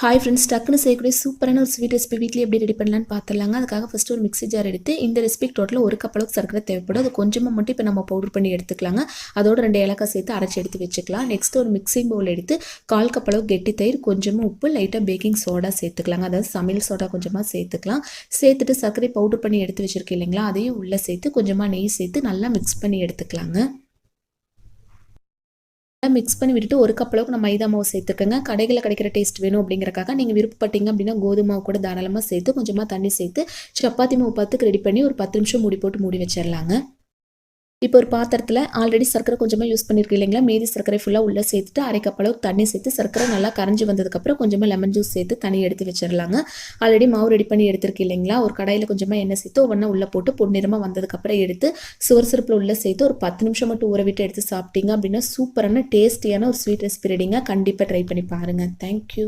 Hi friends, டக்குன்னு செய்யக்கூடிய சூப்பரான ஒரு ஸ்வீட் ரெசிபி வீட்டில் எப்படி ரெடி பண்ணலான்னு பார்த்துலாங்க. அதுக்காக ஃபஸ்ட்டு ஒரு மிக்ஸி ஜார் எடுத்து இந்த ரெசிபிக்கு டோட்டலாக ஒரு கப் அளவுக்கு சர்க்கரை தேவைப்படும். அது கொஞ்சமாக மட்டும் இப்போ நம்ம பவுடர் பண்ணி எடுத்துக்கலாங்க. அதோட 2 ஏலக்காய் சேர்த்து அரைச்சி எடுத்து வச்சுக்கலாம். நெக்ஸ்ட் ஒரு மிக்சிங் பவுல் எடுத்து 1/4 கப் அளவு கெட்டி தயிர், கொஞ்சமாக உப்பு, லைட்டாக பேக்கிங் சோடா சேர்த்துக்கலாங்க. அதாவது சமையல் சோடா கொஞ்சமாக சேர்த்துக்கலாம். சேர்த்துட்டு சர்க்கரை பவுடர் பண்ணி எடுத்து வச்சுருக்கேன் இல்லைங்களா, அதையும் உள்ளே சேர்த்து கொஞ்சமாக நெய் சேர்த்து நல்லா மிக்ஸ் பண்ணி எடுத்துக்கலாங்க. மிக்ஸ் பண்ணி விட்டுட்டு ஒரு கப் அளவுக்கு நான் மைதா மாவு சேர்த்துக்கங்க. கடைகளில் கிடைக்கிற டேஸ்ட் வேணும் அப்படிங்கிறக்காக நீங்கள் விருப்பப்பட்டீங்க அப்படின்னா கோதுமை மாவு கூட தாராளமாக சேர்த்து கொஞ்சமாக தண்ணி சேர்த்து சப்பாத்தி மாவு பார்த்துக்கு ரெடி பண்ணி ஒரு 10 நிமிஷம் மூடி போட்டு மூடி வச்சிடலாங்க. இப்போ ஒரு பாத்திரத்தில் ஆல்ரெடி சர்க்கரை கொஞ்சமாக யூஸ் பண்ணியிருக்கீங்க இல்லைங்களா, மீதி சர்க்கரை ஃபுல்லாக உள்ளே சேர்த்துட்டு 1/2 கப் அளவுக்கு தண்ணி சேர்த்து சர்க்கரை நல்லா கரைஞ்சி வந்ததுக்கப்புறம் கொஞ்சமாக லெமன் ஜூஸ் சேர்த்து தண்ணி எடுத்து வச்சிடலாங்க. ஆல்ரெடி மாவு ரெடி பண்ணி எடுத்துருக்கு இல்லைங்களா, ஒரு கடாயில் கொஞ்சமாக எண்ணெய் சேர்த்து ஒவ்வொன்றா உள்ளே போட்டு பொன்னிறமாக வந்ததுக்கப்புறம் எடுத்து சுவர் சிறப்பில் உள்ளே சேர்த்து ஒரு 10 நிமிஷம் மட்டும் ஊற விட்டு எடுத்து சாப்பிட்டீங்க அப்படின்னா சூப்பரான டேஸ்டியான ஒரு ஸ்வீட் ரெசிபி ரெடிங்க. கண்டிப்பாக ட்ரை பண்ணி பாருங்கள். தேங்க்யூ.